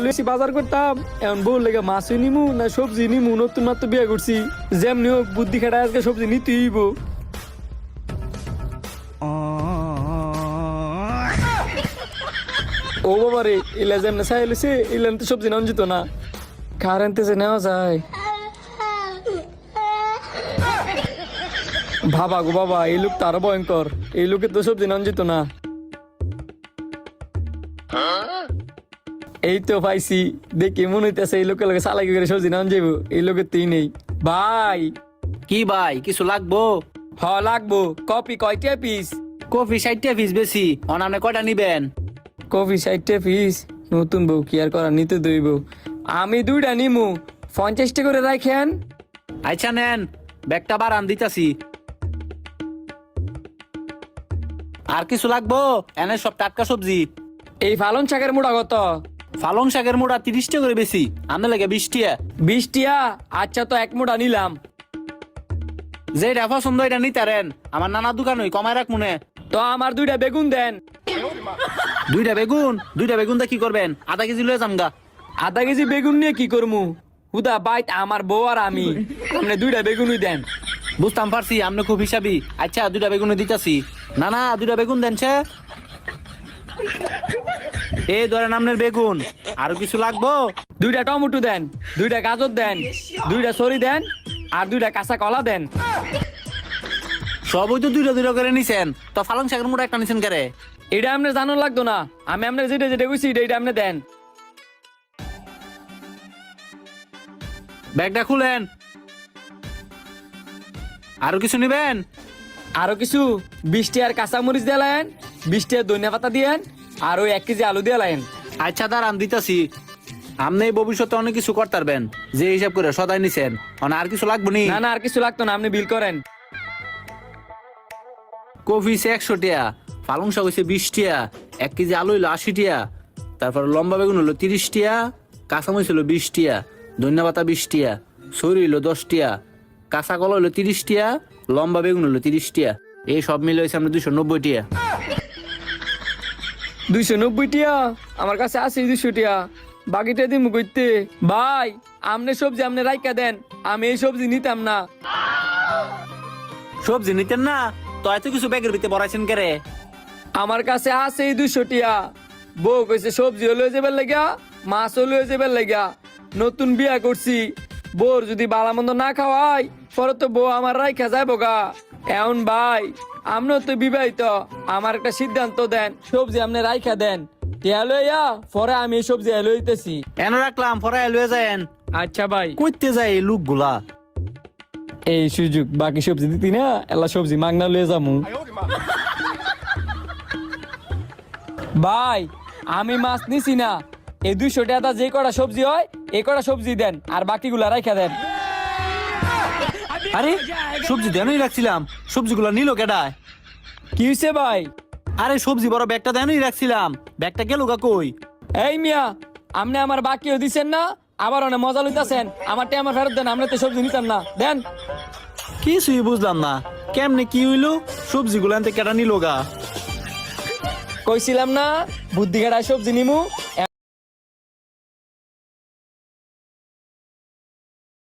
লইছি বাজার করতাম, এখন বউ লেগে মাছই নিমু না সবজি নিমু, নতুন মাত্র বিয়ে করছি, যেমনি হোক বুদ্ধি খাটায় আজকে সবজি নিতেই হইব। ও বাবা রে, ইলা যেমনে চাই লইছে ইলান তো সবজি নাম যেত না, কার আনতে যে নেওয়া যায়। বাবা গো বাবা, এই লোক তো আরো ভয়ঙ্কর, এই লোকের তো সবজি নাম যেত না। এই তো পাইছি, দেখি মনে হইতেছে এই লোকের লোকে চালাকি করে সবজি নাম যাইব, এই লোকের তুই নেই। ভাই কি ভাই কিছু লাগবো? হ লাগবো। কপি কয়টা পিস? কফি 60 পিস বেশি, অনামে কয়টা নিবেন? কফি 60 পিস, নতুন বউ কি আর করার, নিতে দইব। আমি 2টা নিমু, 50টা করে রাখেন। আচ্ছা নেন, ব্যাগটা বাড়ান দিতাছি। আর কিছু লাগবো? এনে সব টাটকা সবজি। এই পালং শাকের মুড়া কত? পালং শাকের মোড়া 30টা করে বেশি, আনলে লাগে 20টিয়া। 20 টিয়া? আচ্ছা তো এক মুড়া নিলাম। যেটা পছন্দ এটা নিতারেন, আমার নানা দোকান ওই কমায় রাখ মনে। তো আমার 2টা বেগুন দেন। 2টা বেগুন? 2টা বেগুন দা কি করবেন? আধা কেজি লয়ে যামগা। আধা কেজি বেগুন নিয়ে কি করমু? হুদা বাইত আমার বউ আর আমি, আপনি 2টা বেগুনই দেন। বুঝতাম পারছি আপনি খুব হিসাবি। আচ্ছা 2টা বেগুন দিতাছি। না না 2টা বেগুন দেন সে। এই ধরেন আপনার বেগুন। আরো কিছু লাগবো? 2টা টমেটো দেন, 2টা গাজর দেন, 2টা সরি দেন, আর 2টা কাঁচা কলা দেন। সবই তো 2টা করে নিছেন, তো পালং শাকের মোড়া একটা নিছেন কেরে? এটা আপনার জানার লাগতো না, আমি আপনার যেটা যেটা কইছি এটা আপনি দেন। ব্যাগটা খুলেন। আরো কিছু নিবেন? আরো কিছু 20 টিয়ার কাঁচামরিচ দিলেন, 20 টিয়ার ধনিয়া পাতা দিয়েন, আর ওই 1 কেজি আলু দিলেন। আচ্ছা দাঁড়ান দিতাছি। আপনি ভবিষ্যতে অনেক কিছু করতে পারবেন, যে হিসাব করে সদাই নিছেন। আর কিছু লাগবো নি? না না আর কিছু লাগতো না, আপনি বিল করেন। কফি 100 টিয়া, পালং শাক হইছে 20 টিয়া, 1 কেজি আলু হইলো 80 টিয়া, তারপর লম্বা বেগুন হলো 30 টিয়া, কাঁচামরিচ হলো 20 টিয়া, ধনিয়া পাতা 20 টিয়া, সরি হইলো 10 টিয়া, কাঁচা কলা হইলো 30 টিয়া, লম্বা বেগুন হইলো 30 টিয়া। এই সব মিলে হয়েছে আমরা 290 টিয়া। 290 টিয়া? আমার কাছে আছে 200 টিয়া, বাকিটা দিমু কইতে। ভাই আমনে সবজি আমনে রাইকা দেন, আমি এই সবজি নিতাম না। সবজি নিতেন না তো এত কিছু ব্যাগের ভিতরে বড়াইছেন কেরে? আমার কাছে আছে 200 টিয়া, বউ কইছে সবজি হলে যাবার লাগা, মাছ হলে যাবার লাগা, নতুন বিয়া করছি, বউর যদি বালামন্দ না খাওয়াই পরে তো বউ আমার রাইখা যাইব গা। এখন ভাই আমরাও তো বিবাহিত, আমার একটা সিদ্ধান্ত দেন, সবজি আপনি রাইখা দেন, টিয়া লইয়া পরে আমি এই সবজি লইতেছি। এন রাখলাম পরে লয়ে যায়েন। আচ্ছা ভাই। কইতে যায় এই লোকগুলা। এই সুযোগ বাকি সবজি দিতি না, এলা সবজি মাগনা লয়ে যামু। ভাই আমি মাছ নিছি না, এই 200 টাকা যে কটা সবজি হয় এই কটা সবজি দেন, আর বাকিগুলা রাইখা দেন। আরে সবজি দেনই রাখছিলাম, সবজিগুলো নিল কেডায়? কি হইছে ভাই? আরে সবজি বড় ব্যাগটা দেনই রাখছিলাম, ব্যাগটা গেল গা কই? এই মিয়া, আপনি আমার বাকিও দিছেন না, আবার অনেক মজা লইতাছেন, আমার আমার ফেরত দেন, আমরা তো সবজি নিতাম না, দেন। কিছুই বুঝলাম না, কেমনে কি হইলো? সবজিগুলো আনতে কেডা নিল গা? কইছিলাম না বুদ্ধি খাটায় সবজি নিমু,